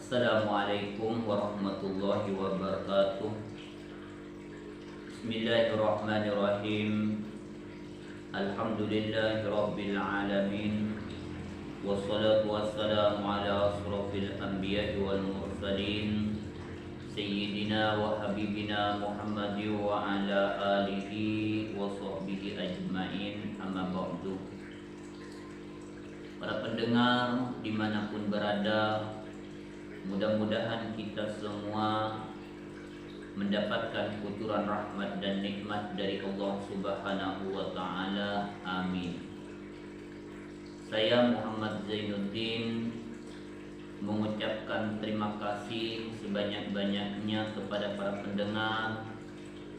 Assalamualaikum warahmatullahi wabarakatuh. Bismillahirrahmanirrahim. Alhamdulillahi rabbil alamin. Wassalatu wassalamu ala asrafil anbiya'i wal mursalin Sayyidina wa habibina Muhammadin wa ala alihi wa sahbihi ajma'in, amma ba'du. Para pendengar dimanapun berada, mudah-mudahan kita semua mendapatkan kuturan rahmat dan nikmat dari Allah Subhanahu wa Ta'ala. Amin. Saya Muhammad Zainuddin mengucapkan terima kasih sebanyak-banyaknya kepada para pendengar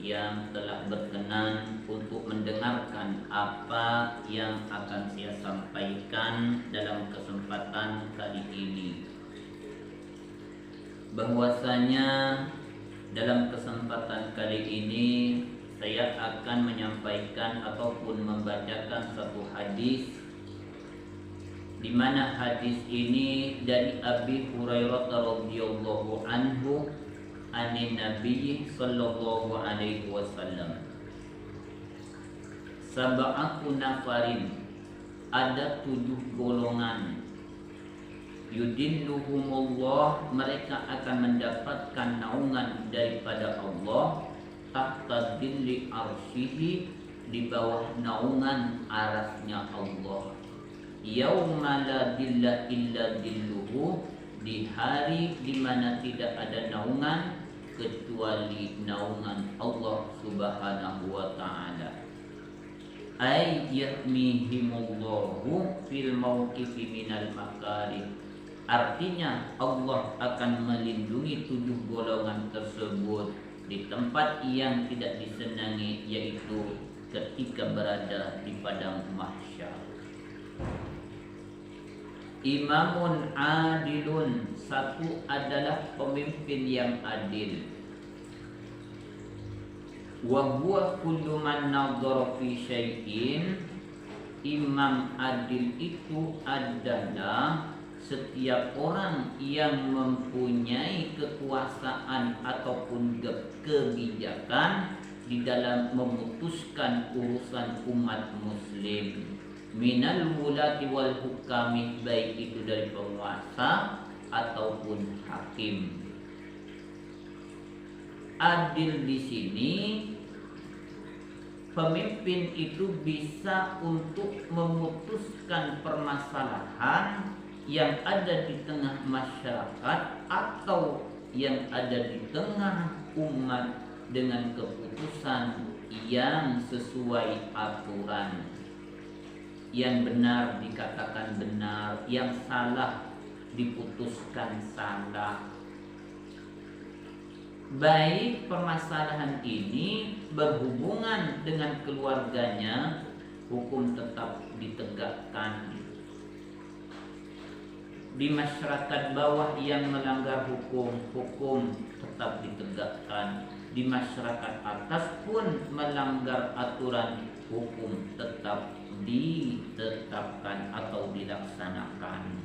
yang telah berkenan untuk mendengarkan apa yang akan saya sampaikan dalam kesempatan kali ini. Bahwasanya dalam kesempatan kali ini saya akan menyampaikan ataupun membacakan satu hadis, di mana hadis ini dari Abi Hurairah radhiyallahu anhu anin Nabi sallallahu alaihi wasallam. Sab'atu nafarin, ada 7 golongan, yudilluhumullah, mereka akan mendapatkan naungan daripada Allah, tahta dilli arsyihi, di bawah naungan arasnya Allah, yauma la dilla illa dilluhu, di hari di mana tidak ada naungan kecuali naungan Allah Subhanahu wa Ta'ala. Ay yahmihimullahu fil mauqifi minal makarih, artinya Allah akan melindungi 7 golongan tersebut di tempat yang tidak disenangi, yaitu ketika berada di padang mahsyar. Imamun adilun, satu adalah pemimpin yang adil. Wa huwa kullu man nadhara fi syai'in, imam adil itu adalah setiap orang yang mempunyai kekuasaan ataupun kebijakan di dalam memutuskan urusan umat muslim, minal wulati wal hukami, baik itu dari penguasa ataupun hakim. Adil di sini, pemimpin itu bisa untuk memutuskan permasalahan yang ada di tengah masyarakat atau yang ada di tengah umat dengan keputusan yang sesuai aturan. Yang benar dikatakan benar, yang salah diputuskan salah. Baik permasalahan ini berhubungan dengan keluarganya, hukum tetap ditegakkan. Di masyarakat bawah yang melanggar hukum, hukum tetap ditegakkan. Di masyarakat atas pun melanggar aturan, hukum tetap ditetapkan atau dilaksanakan.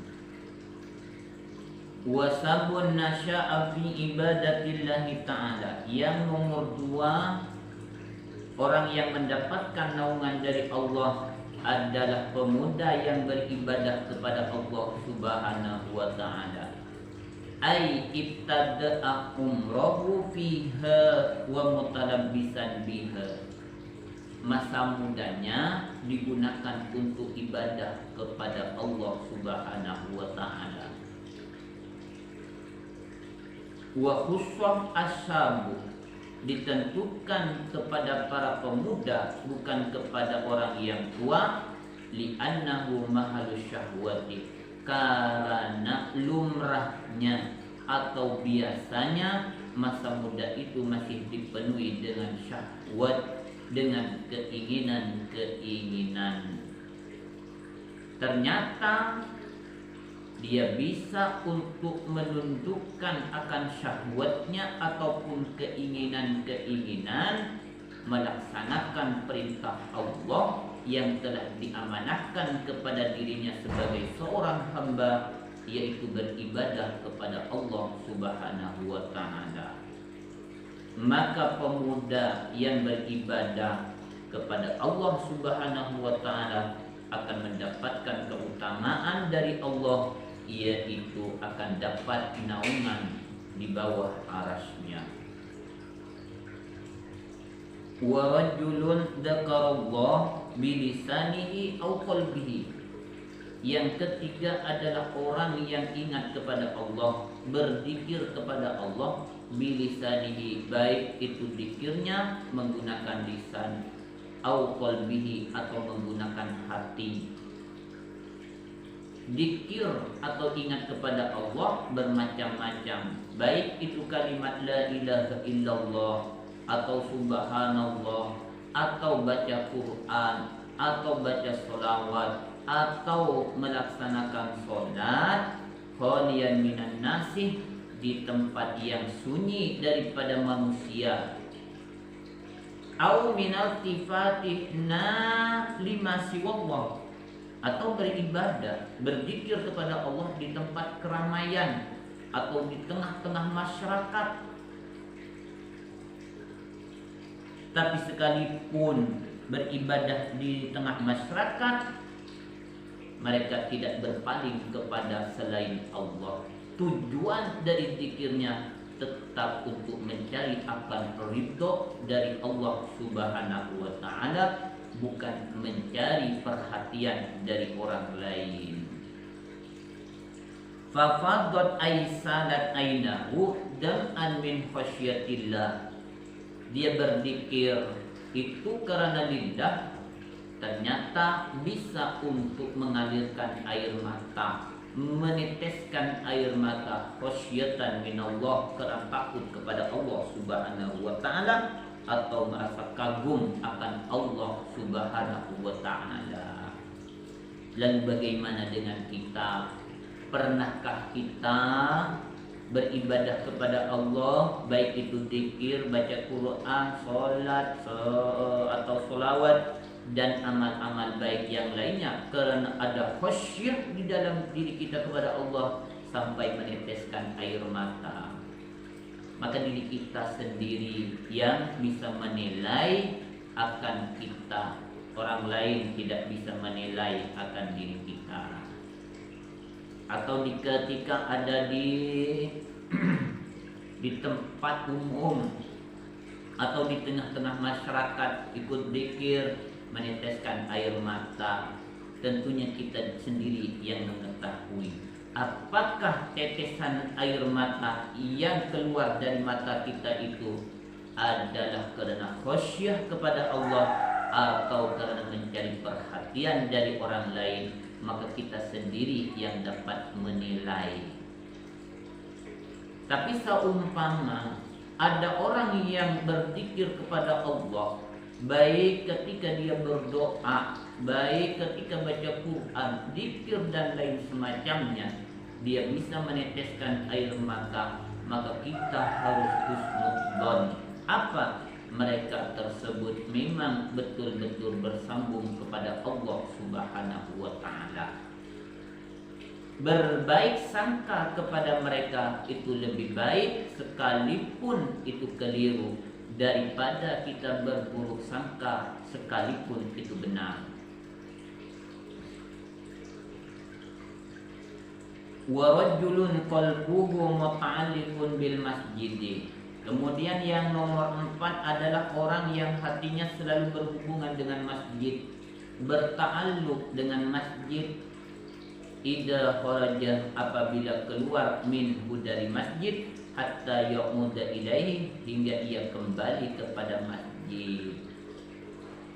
Wasabun nasya'a fi ibadatillahi ta'ala, yang nomor 2, orang yang mendapatkan naungan dari Allah adalah pemuda yang beribadah kepada Allah Subhanahu wa Ta'ala. Ay ibtada'a umrahu fiha wa mutalabbisan biha, masa mudanya digunakan untuk ibadah kepada Allah Subhanahu wa Ta'ala. Wa khussah ashabu, ditentukan kepada para pemuda, bukan kepada orang yang tua. Li'annahu mahalus syahwati, karena lumrahnya atau biasanya masa muda itu masih dipenuhi dengan syahwat, dengan keinginan-keinginan. Ternyata dia bisa untuk menundukkan akan syahwatnya ataupun keinginan-keinginan, melaksanakan perintah Allah yang telah diamanahkan kepada dirinya sebagai seorang hamba, yaitu beribadah kepada Allah Subhanahu wa taala. Maka pemuda yang beribadah kepada Allah Subhanahu wa taala akan mendapatkan keutamaan dari Allah, yaitu akan dapat naungan di bawah arasnya. Wa rajulun dzakarallah bilisanihi aw qalbihi. Yang ketiga adalah orang yang ingat kepada Allah, berzikir kepada Allah bilisanihi, baik itu zikirnya menggunakan lisan, au qalbihi atau menggunakan hati. Zikir atau ingat kepada Allah bermacam-macam, baik itu kalimat la ilaha illallah atau subhanallah atau baca Quran atau baca sholawat atau melaksanakan sholat khalian minan nasih, di tempat yang sunyi daripada manusia, au minal tifatihna lima siwallah, atau beribadah berzikir kepada Allah di tempat keramaian atau di tengah-tengah masyarakat. Tapi sekalipun beribadah di tengah masyarakat, mereka tidak berpaling kepada selain Allah. Tujuan dari zikirnya tetap untuk mencari akan ridho dari Allah Subhanahu wa taala, bukan mencari perhatian dari orang lain. Fafadat aisalat ainahu dam'an min khasyatillah. Dia berzikir itu karena lillah, ternyata bisa untuk mengalirkan air mata, meneteskan air mata khasyatan minallah, karena takut kepada Allah Subhanahu wa taala atau merasa kagum akan Allah Subhanahu wa taala. Lalu bagaimana dengan kita? Pernahkah kita beribadah kepada Allah, baik itu zikir, baca Quran, sholat atau sholawat dan amal-amal baik yang lainnya, karena ada khasyah di dalam diri kita kepada Allah sampai meneteskan air mata? Maka diri kita sendiri yang bisa menilai akan kita, orang lain tidak bisa menilai akan diri kita. Atau ketika ada di tempat umum atau di tengah-tengah masyarakat ikut zikir meneteskan air mata, tentunya kita sendiri yang mengetahui apakah tetesan air mata yang keluar dari mata kita itu adalah karena khasyah kepada Allah atau karena mencari perhatian dari orang lain. Maka kita sendiri yang dapat menilai. Tapi seumpama ada orang yang berzikir kepada Allah, baik ketika dia berdoa, baik ketika baca Quran, zikir dan lain semacamnya, dia bisa meneteskan air mata, maka kita harus husnudzon. Apa? Mereka tersebut memang betul-betul bersambung kepada Allah Subhanahu wa taala. Berbaik sangka kepada mereka itu lebih baik, sekalipun itu keliru, daripada kita berburuk sangka sekalipun itu benar. Wa rajulun qalbuhu muta'alliqun bil masjid. Kemudian yang nomor 4 adalah orang yang hatinya selalu berhubungan dengan masjid, berta'alluq dengan masjid. Idza kharaja, apabila keluar minhu dari masjid, hatta ya'uda ilaihi, hingga ia kembali kepada masjid.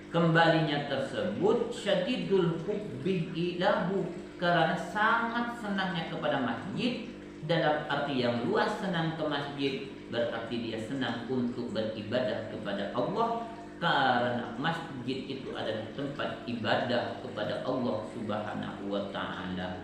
Kembalinya tersebut syadidul hubbi ilahu, karena sangat senangnya kepada masjid, dalam arti yang luas senang ke masjid, berarti dia senang untuk beribadah kepada Allah, karena masjid itu adalah tempat ibadah kepada Allah Subhanahu wa taala.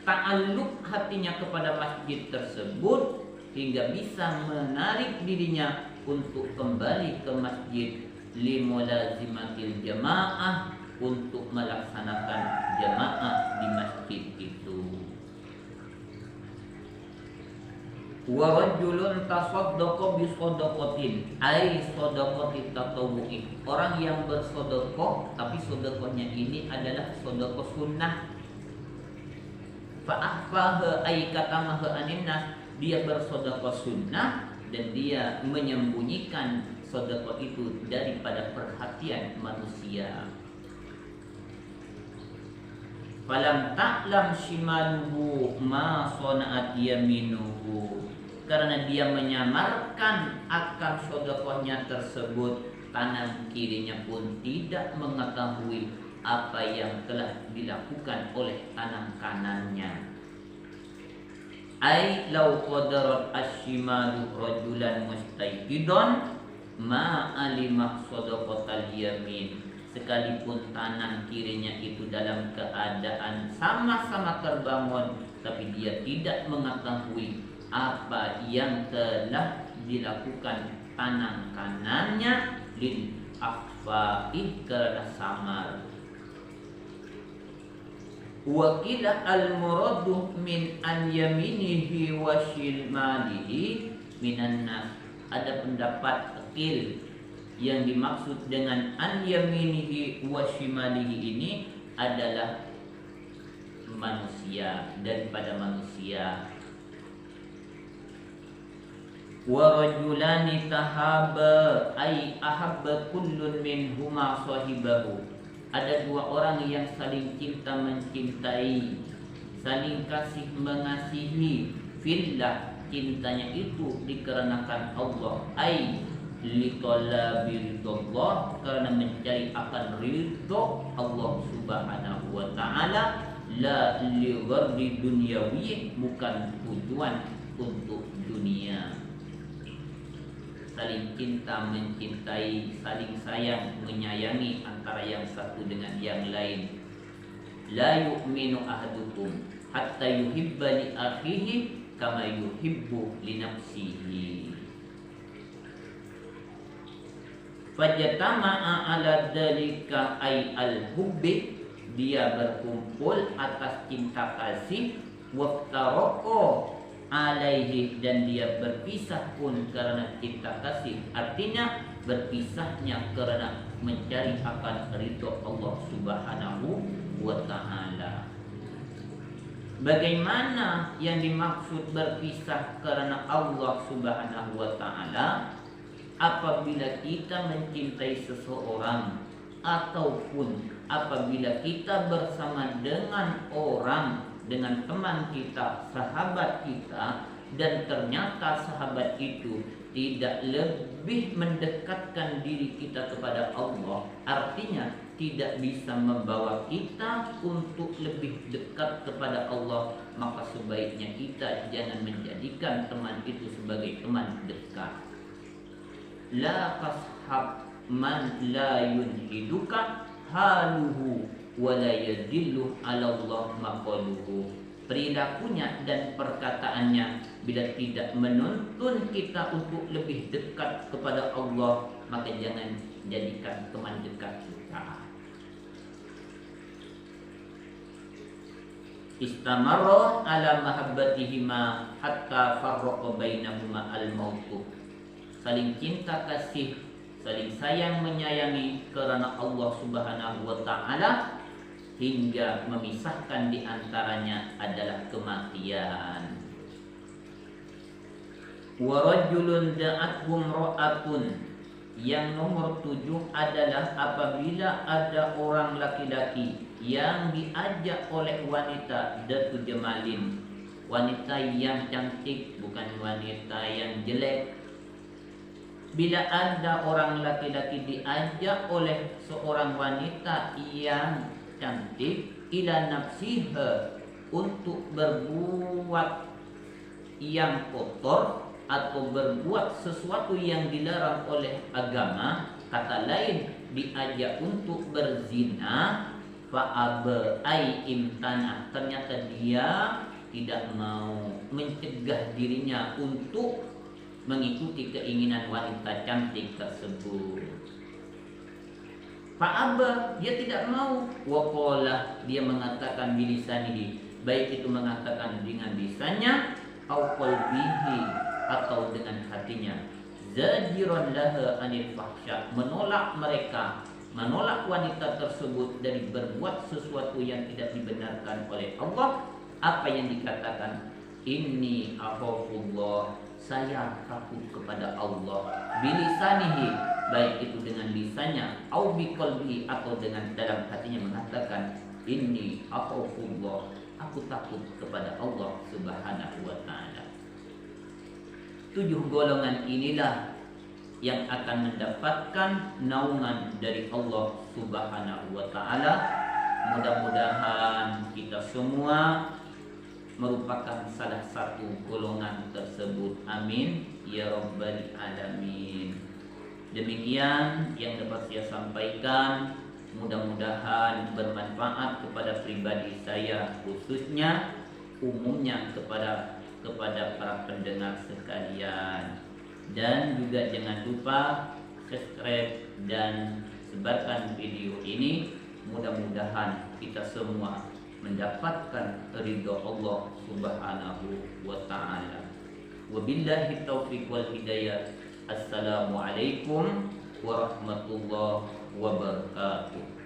Ta'alluq hatinya kepada masjid tersebut hingga bisa menarik dirinya untuk kembali ke masjid, limulazimatil jamaah, untuk melaksanakan jamaah di masjid itu. Wa rajulun tasaddaqa bi shadaqatin ai shadaqati tatawwu'i. Orang yang bersedekah tapi sedekahnya ini adalah sedekah sunnah. Fa ahfaha ai katamaha anin nas, dia bersedekah sunnah dan dia menyembunyikan sedekah itu daripada perhatian manusia. Falam ta'lam shimaluhu ma sana'at yaminuhu, karena dia menyamarkan akan sedekahnya tersebut, tangan kirinya pun tidak mengetahui apa yang telah dilakukan oleh tangan kanannya. Ai law qadarat ashimalu rajulan mustaiqidon ma alimah sadaqatal yamin, sekalipun tangan kirinya itu dalam keadaan sama-sama terbangun tapi dia tidak mengetahui apa yang telah dilakukan tangan kanannya, lin akhfa'i, karena samar. Wakilah al-muradu min an yaminihi wa shimalihi minan nas. Ada pendapat akil yang dimaksud dengan an yaminihi wa shimalihi ini adalah manusia, daripada manusia. Wa rajulani tahaba ay ahabba kullun minhuma sahibahu. Ada dua orang yang saling cinta mencintai, saling kasih mengasihi fillah, cintanya itu dikarenakan Allah, ay litolabi ridallah, karena mencari akan ridho Allah subhanahu wa ta'ala, la li ghardi dunyawi, bukan tujuan untuk dunia. Saling cinta mencintai, saling sayang menyayangi antara yang satu dengan yang lain. La yu'minu ahadukum hatta yuhibba li akhihi kama yuhibbu li nafsihi. Fajtama'a ala dzalika ay al-hubbi, dia berkumpul atas cinta kasih, waftaraqo alaihi, dan dia berpisah pun karena cinta kasih. Artinya berpisahnya karena mencari akan ridho Allah subhanahu wa ta'ala. Bagaimana yang dimaksud berpisah karena Allah subhanahu wa ta'ala? Apabila kita mencintai seseorang, ataupun apabila kita bersama dengan orang, dengan teman kita, sahabat kita, dan ternyata sahabat itu tidak lebih mendekatkan diri kita kepada Allah, artinya tidak bisa membawa kita untuk lebih dekat kepada Allah, maka sebaiknya kita jangan menjadikan teman itu sebagai teman dekat. La tashab man la yunhiduka haluhu wa la yadillu ala Allah maqaluhu. Perilakunya dan perkataannya bila tidak menuntun kita untuk lebih dekat kepada Allah, maka jangan jadikan teman dekat kita. Istamarra ala mahabbatihima hatta farraqa bainahuma al-mautu. Saling cinta kasih, saling sayang menyayangi karena Allah subhanahu wa ta'ala, hingga memisahkan di antaranya adalah kematian. Wa rajulun da'athum ra'atun, yang nomor 7 adalah apabila ada orang laki-laki yang diajak oleh wanita, datu jamalin, wanita yang cantik, bukan wanita yang jelek. Bila ada orang laki-laki diajak oleh seorang wanita yang cantik, ila nafsiha, untuk berbuat yang kotor atau berbuat sesuatu yang dilarang oleh agama, kata lain diajak untuk berzina, fa'aba ay imtana, ternyata dia tidak mau mencegah dirinya untuk mengikuti keinginan wanita cantik tersebut. Fa'aba, dia tidak mau. Waqala, dia mengatakan bilisanihi, baik itu mengatakan dengan lisannya au qalbihi, atau dengan hatinya, zajiran laha anil fahsya, menolak mereka, menolak wanita tersebut dari berbuat sesuatu yang tidak dibenarkan oleh Allah. Apa yang dikatakan? Inni akhafullah, saya takut kepada Allah. Bilisanihi, baik itu dengan lisannya, au biqalbihi, atau dengan dalam hatinya mengatakan inni akhafullah, aku takut kepada Allah Subhanahu wa taala. 7 golongan inilah yang akan mendapatkan naungan dari Allah Subhanahu wa taala. Mudah-mudahan kita semua merupakan salah satu golongan tersebut. Amin ya rabbal alamin. Demikian yang dapat saya sampaikan, mudah-mudahan bermanfaat kepada pribadi saya khususnya, umumnya kepada para pendengar sekalian. Dan juga jangan lupa subscribe dan sebarkan video ini. Mudah-mudahan kita semua mendapatkan ridho Allah Subhanahu wa taala. Wabillahi taufiq wal hidayah. Assalamualaikum warahmatullahi wabarakatuh.